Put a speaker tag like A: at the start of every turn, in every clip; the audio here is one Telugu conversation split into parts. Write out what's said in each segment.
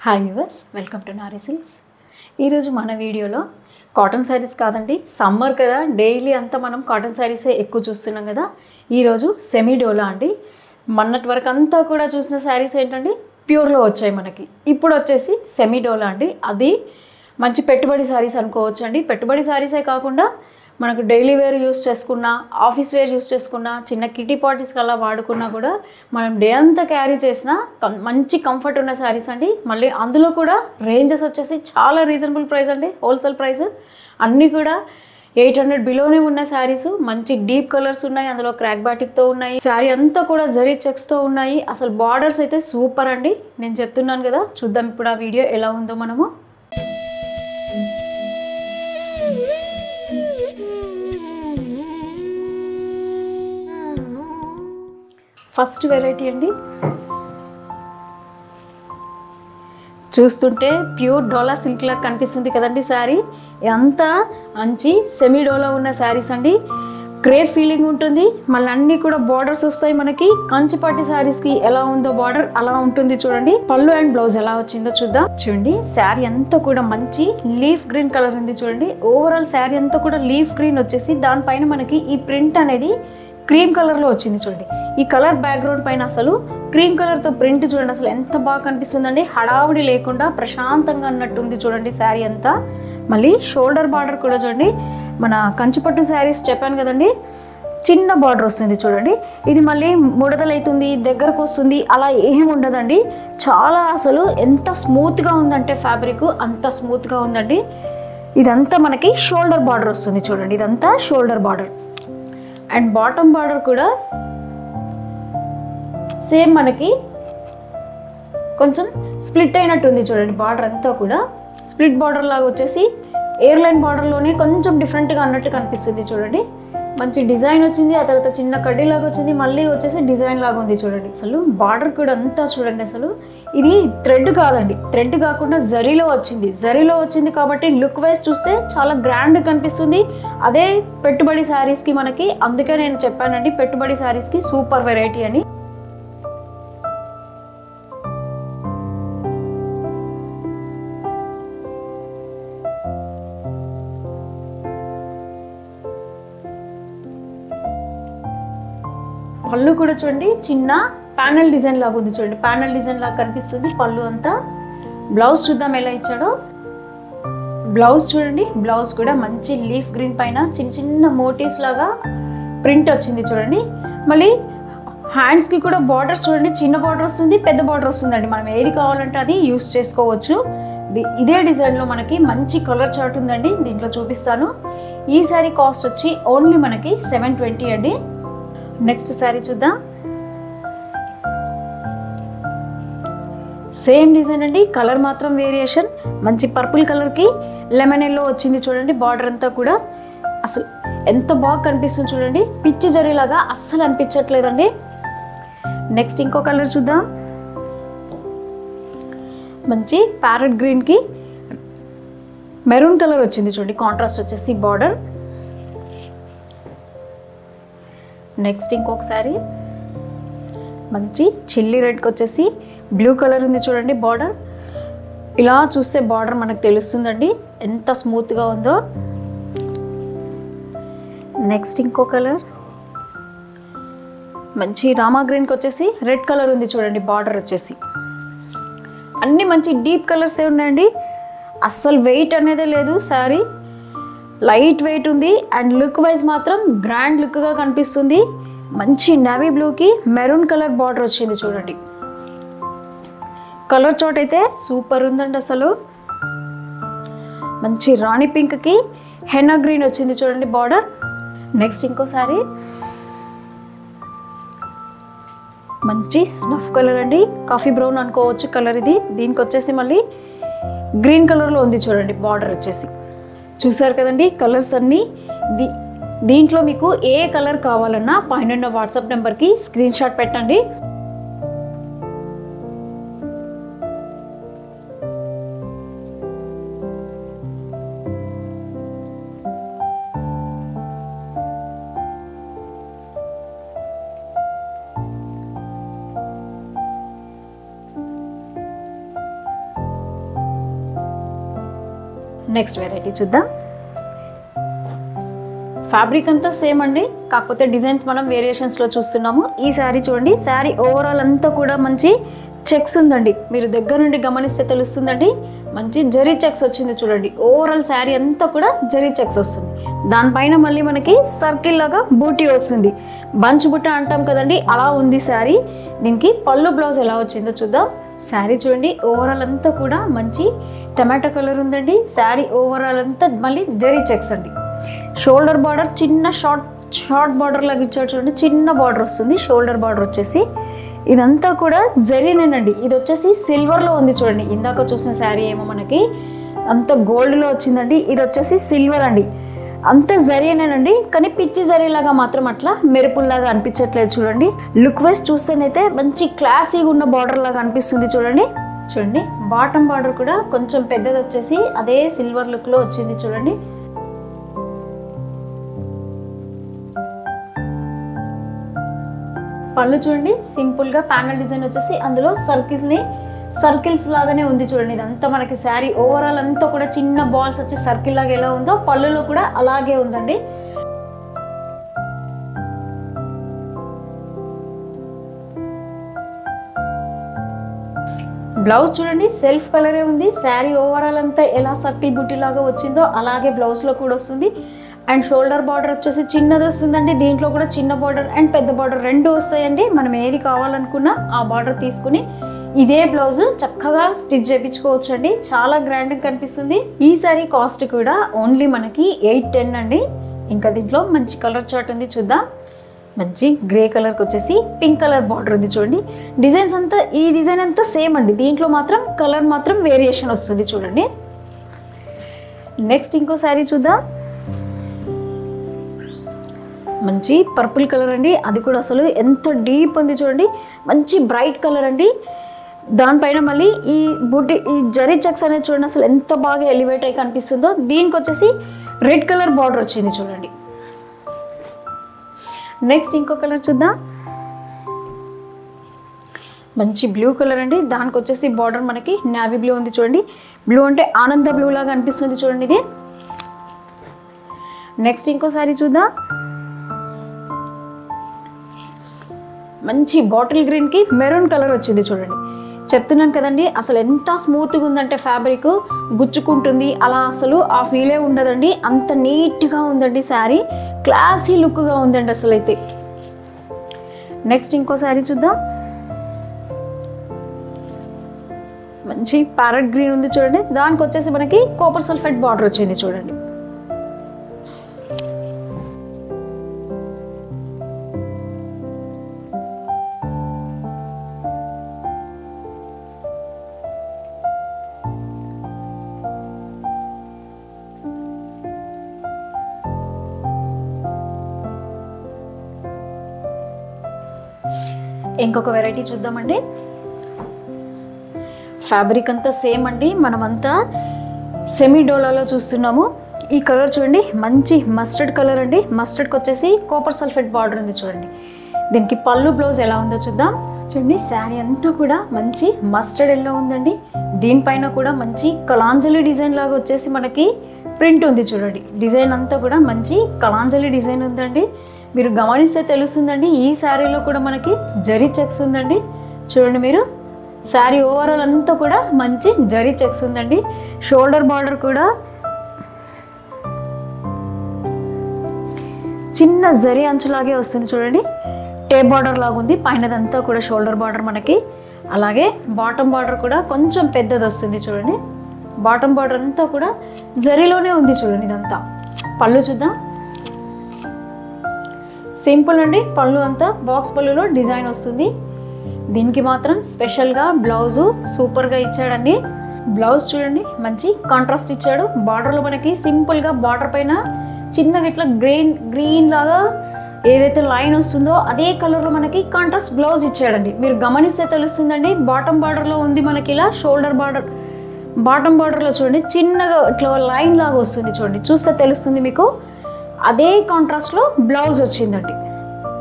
A: Hi viewers, welcome to Nari silks. ఈరోజు మన వీడియోలో కాటన్ శారీస్ కాదండి, సమ్మర్ కదా, డైలీ అంతా మనం కాటన్ శారీసే ఎక్కువ చూస్తున్నాం కదా. ఈరోజు సెమీ డోలా అండి. మొన్నటి వరకు అంతా కూడా చూసిన శారీస్ ఏంటండి ప్యూర్లో వచ్చాయి మనకి. ఇప్పుడు వచ్చేసి సెమీ డోలా అండి. అది మంచి పెట్టుబడి శారీస్ అనుకోవచ్చు అండి. పెట్టుబడి శారీసే కాకుండా మనకు డైలీ వేర్ యూస్ చేసుకున్నా, ఆఫీస్ వేర్ యూస్ చేసుకున్నా, చిన్న కిటీ పార్టీస్కి అలా వాడుకున్నా కూడా మనం డే అంతా క్యారీ చేసిన మంచి కంఫర్ట్ ఉన్న శారీస్ అండి. మళ్ళీ అందులో కూడా రేంజెస్ వచ్చేసి చాలా రీజనబుల్ ప్రైస్ అండి, హోల్సేల్ ప్రైస్. అన్నీ కూడా 800 బిలోనే ఉన్న శారీస్, మంచి డీప్ కలర్స్ ఉన్నాయి, అందులో క్రాక్ బాటిక్తో ఉన్నాయి. శారీ అంతా కూడా జరీ చెక్స్తో ఉన్నాయి. అసలు బార్డర్స్ అయితే సూపర్ అండి. నేను చెప్తున్నాను కదా, చూద్దాం ఇప్పుడు ఆ వీడియో ఎలా ఉందో మనము. ఫస్ట్ వెరైటీ అండి, చూస్తుంటే ప్యూర్ డోలా సిల్క్ లాగా కనిపిస్తుంది కదండి శారీ. అంతా మంచి సెమీ డోలా ఉన్న శారీస్ అండి. క్రేప్ ఫీలింగ్ ఉంటుంది. మళ్ళీ అన్నీ కూడా బార్డర్స్ వస్తాయి మనకి. కంచిపట్టి శారీస్కి ఎలా ఉందో బార్డర్ అలా ఉంటుంది చూడండి. పళ్ళు అండ్ బ్లౌజ్ ఎలా వచ్చిందో చూద్దాం. చూడండి, శారీ అంతా కూడా మంచి లీఫ్ గ్రీన్ కలర్ ఉంది చూడండి. ఓవరాల్ శారీ అంతా కూడా లీఫ్ గ్రీన్ వచ్చేసి దానిపైన మనకి ఈ ప్రింట్ అనేది క్రీమ్ కలర్లో వచ్చింది చూడండి. ఈ కలర్ బ్యాక్గ్రౌండ్ పైన అసలు క్రీమ్ కలర్తో ప్రింట్ చూడండి, అసలు ఎంత బాగా కనిపిస్తుందండి. హడావుడి లేకుండా ప్రశాంతంగా అన్నట్టుంది చూడండి శారీ అంతా. మళ్ళీ షోల్డర్ బార్డర్ కూడా చూడండి, మన కంచిపట్టు శారీస్ చెప్పాను కదండి, చిన్న బార్డర్ వస్తుంది చూడండి. ఇది మళ్ళీ ముడతలవుతుంది, దగ్గరకు వస్తుంది, అలా ఏం ఉండదండి. చాలా అసలు ఎంత స్మూత్గా ఉందంటే ఫ్యాబ్రిక్ అంత స్మూత్గా ఉందండి. ఇదంతా మనకి షోల్డర్ బార్డర్ వస్తుంది చూడండి. ఇదంతా shoulder border and bottom border కూడా సేమ్ మనకి కొంచెం స్ప్లిట్ అయినట్టు ఉంది చూడండి. బార్డర్ అంతా కూడా స్ప్లిట్ బార్డర్ లాగా వచ్చేసి ఎయిర్లైన్ బార్డర్లోనే కొంచెం డిఫరెంట్గా అన్నట్టు కనిపిస్తుంది చూడండి. మంచి డిజైన్ వచ్చింది, ఆ తర్వాత చిన్న కడ్డీ లాగా వచ్చింది, మళ్ళీ వచ్చేసి డిజైన్ లాగా ఉంది చూడండి. అసలు బార్డర్ కూడా అంతా చూడండి. అసలు ఇది థ్రెడ్ కాదండి, థ్రెడ్ కాకుండా జరీలో వచ్చింది. జరీలో వచ్చింది కాబట్టి లుక్ వైజ్ చూస్తే చాలా గ్రాండ్ కనిపిస్తుంది. అదే పెట్టుబడి శారీస్కి మనకి, అందుకే నేను చెప్పానండి పెట్టుబడి శారీస్కి సూపర్ వెరైటీ అని. పళ్ళు కూడా చూడండి, చిన్న ప్యానల్ డిజైన్ లాగా ఉంది చూడండి. ప్యానల్ డిజైన్ లాగా కనిపిస్తుంది పళ్ళు అంతా. బ్లౌజ్ చూద్దాం ఎలా ఇచ్చాడో. బ్లౌజ్ చూడండి, బ్లౌజ్ కూడా మంచి లీఫ్ గ్రీన్ పైన చిన్న చిన్న మోటివ్స్ లాగా ప్రింట్ వచ్చింది చూడండి. మళ్ళీ హ్యాండ్స్కి కూడా బార్డర్స్ చూడండి, చిన్న బార్డర్ వస్తుంది, పెద్ద బార్డర్ వస్తుందండి. మనం ఏది కావాలంటే అది యూస్ చేసుకోవచ్చు. ఇదే డిజైన్లో మనకి మంచి కలర్ చార్ట్ ఉందండి, దీంట్లో చూపిస్తాను. ఈ శారీ కాస్ట్ వచ్చి ఓన్లీ మనకి 720 అండి. నెక్స్ట్ శారీ చూద్దాం. సేమ్ డిజైన్ అండి, కలర్ మాత్రం వేరియేషన్. మంచి పర్పుల్ కలర్కి లెమన్ ఎల్లో వచ్చింది చూడండి. బార్డర్ అంతా కూడా అసలు ఎంత బాగా కనిపిస్తుంది చూడండి. పిచ్చి జరీలాగా అస్సలు అనిపించట్లేదండి. నెక్స్ట్ ఇంకో కలర్ చూద్దాం. మంచి ప్యారెట్ గ్రీన్కి మెరూన్ కలర్ వచ్చింది చూడండి, కాంట్రాస్ట్ వచ్చేసి బార్డర్. నెక్స్ట్ ఇంకొకసారి మంచి చిల్లీ రెడ్కి వచ్చేసి బ్లూ కలర్ ఉంది చూడండి బార్డర్. ఇలా చూస్తే బార్డర్ మనకు తెలుస్తుందండి ఎంత స్మూత్గా ఉందో. నెక్స్ట్ ఇంకో కలర్ మంచి రామా గ్రీన్కి వచ్చేసి రెడ్ కలర్ ఉంది చూడండి బార్డర్ వచ్చేసి. అన్నీ మంచి డీప్ కలర్సే ఉన్నాయండి. అస్సలు వెయిట్ అనేదే లేదు శారీ, లైట్ వెయిట్ ఉంది అండ్ లుక్ వైజ్ మాత్రం గ్రాండ్ లుక్గా కనిపిస్తుంది. మంచి నేవీ బ్లూకి మెరూన్ కలర్ బార్డర్ వచ్చింది చూడండి. కలర్ చార్ట్ అయితే సూపర్ ఉందండి అసలు. మంచి రాణి పింక్కి హెన్నా గ్రీన్ వచ్చింది చూడండి బార్డర్. నెక్స్ట్ ఇంకోసారి మంచి స్నఫ్ కలర్ అండి, కాఫీ బ్రౌన్ అనుకోవచ్చు కలర్ ఇది. దీనికి వచ్చేసి మళ్ళీ గ్రీన్ కలర్లో ఉంది చూడండి బార్డర్ వచ్చేసి. చూసారు కదండి కలర్స్ అన్నీ. దీంట్లో మీకు ఏ కలర్ కావాలన్నా పైన వాట్సాప్ నెంబర్కి స్క్రీన్ షాట్ పెట్టండి. నెక్స్ట్ వెరైటీ చూద్దాం. ఫ్యాబ్రిక్ అంతా సేమ్ అండి, కాకపోతే డిజైన్స్ మనం వేరియేషన్స్లో చూస్తున్నాము. ఈ శారీ చూడండి, శారీ ఓవరాల్ అంతా కూడా మంచి చెక్స్ ఉందండి. మీరు దగ్గర నుండి గమనిస్తే తెలుస్తుందండి, మంచి జరీ చెక్స్ వచ్చింది చూడండి. ఓవరాల్ శారీ అంతా కూడా జరీ చెక్స్ వస్తుంది. దానిపైన మళ్ళీ మనకి సర్కిల్ లాగా బూటీ వస్తుంది, బంచ్ బుట్ట అంటాం కదండి, అలా ఉంది శారీ. దీనికి పళ్ళు బ్లౌజ్ ఎలా వచ్చిందో చూద్దాం. శారీ చూడండి, ఓవరాల్ అంతా కూడా మంచి టమాటో కలర్ ఉందండి. శారీ ఓవరాల్ అంతా మళ్ళీ జరీ చెక్స్ అండి. షోల్డర్ బార్డర్ చిన్న షార్ట్ బార్డర్ లాగా ఇచ్చాడు చూడండి, చిన్న బార్డర్ వస్తుంది. షోల్డర్ బార్డర్ వచ్చేసి ఇదంతా కూడా జరీనేనండి. ఇది వచ్చేసి సిల్వర్లో ఉంది చూడండి. ఇందాక చూసిన శారీ ఏమో మనకి అంత గోల్డ్లో వచ్చిందండి, ఇది వచ్చేసి సిల్వర్ అండి. అంత జరీనేనండి, కానీ పిచ్చి జరీలాగా మాత్రం అట్లా మెరుపుల్లాగా అనిపించట్లేదు చూడండి. లుక్ వైజ్ చూస్తేనైతే మంచి క్లాసీగా ఉన్న బార్డర్ లాగా అనిపిస్తుంది చూడండి. చూడండి బాటమ్ బార్డర్ కూడా కొంచెం పెద్దది వచ్చేసి అదే సిల్వర్ లుక్లో వచ్చింది చూడండి. పళ్ళు చూడండి, సింపుల్గా ప్యానల్ డిజైన్ వచ్చేసి అందులో సర్కిల్స్ లాగానే ఉంది చూడండి. ఇదంతా మనకి శారీ ఓవరాల్ అంతా కూడా చిన్న బాల్స్ వచ్చి సర్కిల్ లాగా ఎలా ఉందో పళ్ళులో కూడా అలాగే ఉందండి. బ్లౌజ్ చూడండి, సెల్ఫ్ కలరే ఉంది. శారీ ఓవరాల్ అంతా ఎలా సర్కిల్ బుట్టి లాగా వచ్చిందో అలాగే బ్లౌజ్లో కూడా వస్తుంది. అండ్ షోల్డర్ బార్డర్ వచ్చేసి చిన్నది వస్తుందండి. దీంట్లో కూడా చిన్న బార్డర్ అండ్ పెద్ద బార్డర్ రెండు వస్తాయండి. మనం ఏది కావాలనుకున్నా ఆ బార్డర్ తీసుకుని ఇదే బ్లౌజ్ చక్కగా స్టిచ్ చేయించుకోవచ్చు అండి. చాలా గ్రాండ్గా కనిపిస్తుంది. ఈ సారీ కాస్ట్ కూడా ఓన్లీ మనకి 810 అండి. ఇంకా దీంట్లో మంచి కలర్ చార్ట్ ఉంది, చూద్దాం. మంచి గ్రే కలర్కి వచ్చేసి పింక్ కలర్ బార్డర్ ఉంది చూడండి. డిజైన్స్ అంతా ఈ డిజైన్ అంతా సేమ్ అండి, దీంట్లో మాత్రం కలర్ మాత్రం వేరియేషన్ వస్తుంది చూడండి. నెక్స్ట్ ఇంకో శారీ చూద్దాం. మంచి పర్పుల్ కలర్ అండి, అది కూడా అసలు ఎంత డీప్ ఉంది చూడండి. మంచి బ్రైట్ కలర్ అండి. దానిపైన మళ్ళీ ఈ జరీ చెక్స్ అనేది చూడండి, అసలు ఎంత బాగా ఎలివేట్ అయి కనిపిస్తుందో. దీనికి వచ్చేసి రెడ్ కలర్ బార్డర్ వచ్చింది చూడండి. నెక్స్ట్ ఇంకో కలర్ చూద్దాం. మంచి బ్లూ కలర్ అండి, దానికి వచ్చేసి బార్డర్ మనకి నావీ బ్లూ ఉంది చూడండి. బ్లూ అంటే ఆనంద బ్లూ లాగా అనిపిస్తుంది చూడండి ఇది. నెక్స్ట్ ఇంకో సారీ చూద్దాం. మంచి బాటిల్ గ్రీన్కి మెరూన్ కలర్ వచ్చింది చూడండి. చెప్తున్నాను కదండి, అసలు ఎంత స్మూత్గా ఉందంటే ఫ్యాబ్రిక్ గుచ్చుకుంటుంది, అలా అసలు ఆ ఫీలే ఉండదండి. అంత నీట్గా ఉందండి శారీ, క్లాసీ లుక్గా ఉందండి అసలు అయితే. నెక్స్ట్ ఇంకో శారీ చూద్దాం. మంచి ప్యారెట్ గ్రీన్ ఉంది చూడండి, దానికి వచ్చేసి మనకి కాపర్ సల్ఫేట్ బార్డర్ వచ్చింది చూడండి. ఇంకొక వెరైటీ చూద్దామండి. ఫ్యాబ్రిక్ అంతా సేమ్ అండి, మనమంతా సెమీ డోలాలో చూస్తున్నాము. ఈ కలర్ చూడండి, మంచి మస్టర్డ్ కలర్ అండి. మస్టర్డ్కి వచ్చేసి కాపర్ సల్ఫేట్ బార్డర్ ఉంది చూడండి. దీనికి పళ్ళు బ్లౌజ్ ఎలా ఉందో చూద్దాం. చూడండి శారీ అంతా కూడా మంచి మస్టర్డ్ ఎల్లో ఉందండి. దీనిపైన కూడా మంచి కలాంజలి డిజైన్ లాగా వచ్చేసి మనకి ప్రింట్ ఉంది చూడండి. డిజైన్ అంతా కూడా మంచి కలాంజలి డిజైన్ ఉందండి. మీరు గమనిస్తే తెలుస్తుందండి, ఈ శారీలో కూడా మనకి జరీ చెక్స్ ఉందండి. చూడండి మీరు, శారీ ఓవరాల్ అంతా కూడా మంచి జరీ చెక్స్ ఉందండి. షోల్డర్ బార్డర్ కూడా చిన్న జరీ అంచులాగే వస్తుంది చూడండి. టేప్ బార్డర్ లాగా ఉంది, పైనదంతా కూడా షోల్డర్ బార్డర్ మనకి. అలాగే బాటమ్ బార్డర్ కూడా కొంచెం పెద్దది వస్తుంది చూడండి. బాటమ్ బార్డర్ అంతా కూడా జరీలోనే ఉంది చూడండి. ఇదంతా పళ్ళు చూద్దాం. సింపుల్ అండి, పళ్ళు అంతా బాక్స్ పళ్ళులో డిజైన్ వస్తుంది. దీనికి మాత్రం స్పెషల్గా బ్లౌజు సూపర్గా ఇచ్చాడండి. బ్లౌజ్ చూడండి, మంచి కాంట్రాస్ట్ ఇచ్చాడు. బార్డర్లో మనకి సింపుల్గా బార్డర్ పైన చిన్నగా ఇట్లా గ్రీన్ లాగా ఏదైతే లైన్ వస్తుందో అదే కలర్లో మనకి కాంట్రాస్ట్ బ్లౌజ్ ఇచ్చాడండి. మీరు గమనిస్తే తెలుస్తుందండి. బాటమ్ బార్డర్లో ఉంది మనకి ఇలా షోల్డర్ బార్డర్, బాటమ్ బార్డర్లో చూడండి చిన్నగా ఇట్లా లైన్ లాగా వస్తుంది చూడండి. చూస్తే తెలుస్తుంది మీకు. అదే కాంట్రాస్ట్లో బ్లౌజ్ వచ్చిందండి.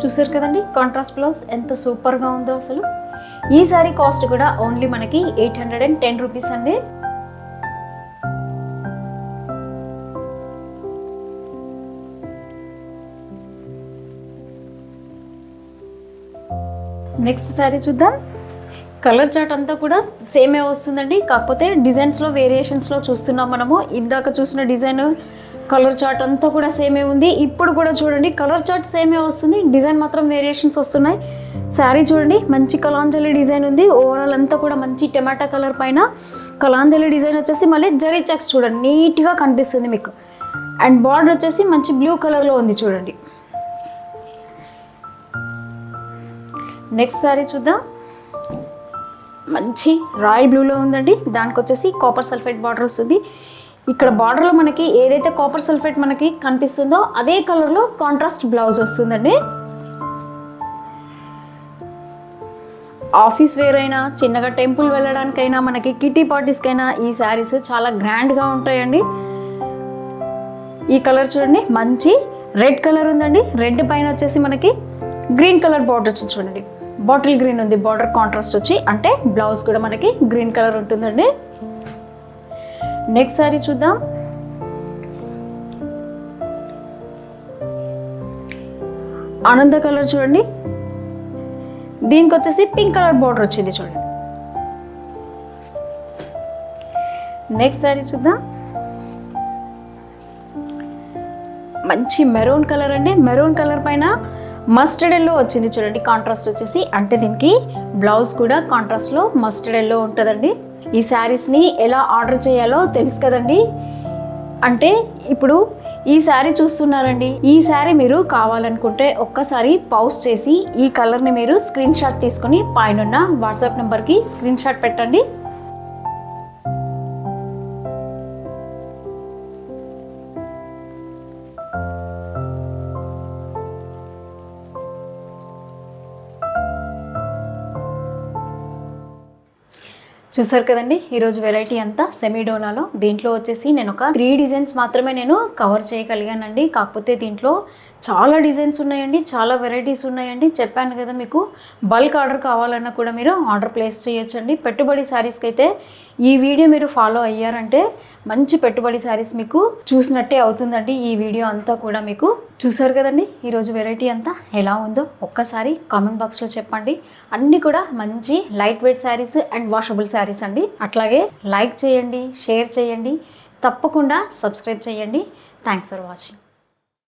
A: చూసారు కదండి కాంట్రాస్ట్ బ్లౌజ్ ఎంత సూపర్గా ఉందో అసలు. ఈ సారీ కాస్ట్ కూడా ఓన్లీ మనకి 810 రూపీస్ అండి. నెక్స్ట్ శారీ చూద్దాం. కలర్ చార్ట్ అంతా కూడా సేమే వస్తుందండి, కాకపోతే డిజైన్స్లో వేరియేషన్స్లో చూస్తున్నాం మనము. ఇందాక చూసిన డిజైన్ కలర్ చార్ట్ అంతా కూడా సేమే ఉంది. ఇప్పుడు కూడా చూడండి కలర్ చార్ట్ సేమే వస్తుంది, డిజైన్ మాత్రం వేరియేషన్స్ వస్తున్నాయి. శారీ చూడండి మంచి కలాంజలి డిజైన్ ఉంది. ఓవరాల్ అంతా కూడా మంచి టమాటా కలర్ పైన కలాంజలి డిజైన్ వచ్చేసి మళ్ళీ జరీ చెక్స్ చూడండి నీట్గా కనిపిస్తుంది మీకు. అండ్ బార్డర్ వచ్చేసి మంచి బ్లూ కలర్లో ఉంది చూడండి. నెక్స్ట్ శారీ చూద్దాం. మంచి రాయల్ బ్లూలో ఉందండి, దానికి వచ్చేసి కాపర్ సల్ఫేట్ బార్డర్ వస్తుంది. ఇక్కడ బార్డర్లో మనకి ఏదైతే కాపర్ సల్ఫేట్ మనకి కనిపిస్తుందో అదే కలర్లో కాంట్రాస్ట్ బ్లౌజ్ వస్తుందండి. ఆఫీస్ వేర్ అయినా చిన్నగా టెంపుల్ వెళ్ళడానికైనా మనకి కిటీ పార్టీస్కైనా ఈ శారీస్ చాలా గ్రాండ్గా ఉంటాయండి. ఈ కలర్ చూడండి మంచి రెడ్ కలర్ ఉందండి, రెడ్ పైన వచ్చేసి మనకి గ్రీన్ కలర్ బార్డర్ వచ్చి చూడండి బాటిల్ గ్రీన్ ఉంది బార్డర్ కాంట్రాస్ట్ వచ్చి, అంటే బ్లౌజ్ కూడా మనకి గ్రీన్ కలర్ ఉంటుందండి. నెక్స్ట్ శారీ చూద్దాం. ఆనంద కలర్ చూడండి, దీనికి వచ్చేసి పింక్ కలర్ బార్డర్ వచ్చింది చూడండి. నెక్స్ట్ శారీ చూద్దాం. మంచి మెరూన్ కలర్ అండి, మెరూన్ కలర్ పైన మస్టర్డ్ ఎల్లో వచ్చింది చూడండి కాంట్రాస్ట్ వచ్చేసి, అంటే దీనికి బ్లౌజ్ కూడా కాంట్రాస్ట్లో మస్టర్డ్ ఎల్లో ఉంటుందండి. ఈ శారీస్ని ఎలా ఆర్డర్ చేయాలో తెలుసు కదండి. అంటే ఇప్పుడు ఈ శారీ చూస్తున్నారండి, ఈ శారీ మీరు కావాలనుకుంటే ఒక్కసారి పౌజ్ చేసి ఈ కలర్ని మీరు స్క్రీన్ షాట్ తీసుకొని పైన వాట్సాప్ నెంబర్కి స్క్రీన్ షాట్ పెట్టండి. చూసారు కదండి ఈరోజు వెరైటీ అంతా సెమీడోలాలో. దీంట్లో వచ్చేసి నేను ఒక 3 డిజైన్స్ మాత్రమే నేను కవర్ చేయగలిగానండి, కాకపోతే దీంట్లో చాలా డిజైన్స్ ఉన్నాయండి, చాలా వెరైటీస్ ఉన్నాయండి. చెప్పాను కదా మీకు బల్క్ ఆర్డర్ కావాలన్నా కూడా మీరు ఆర్డర్ ప్లేస్ చేయొచ్చండి. పెట్టుబడి శారీస్కి అయితే ఈ వీడియో మీరు ఫాలో అయ్యారంటే మంచి పెట్టుబడి శారీస్ మీకు చూసినట్టే అవుతుందండి. ఈ వీడియో అంతా కూడా మీకు చూసారు కదండి ఈరోజు వెరైటీ అంతా ఎలా ఉందో ఒక్కసారి కామెంట్ బాక్స్లో చెప్పండి. అన్నీ కూడా మంచి light weight saris and washable saris అండి. అట్లాగే లైక్ చేయండి, షేర్ చేయండి, తప్పకుండా సబ్స్క్రైబ్ చేయండి. Thanks for watching.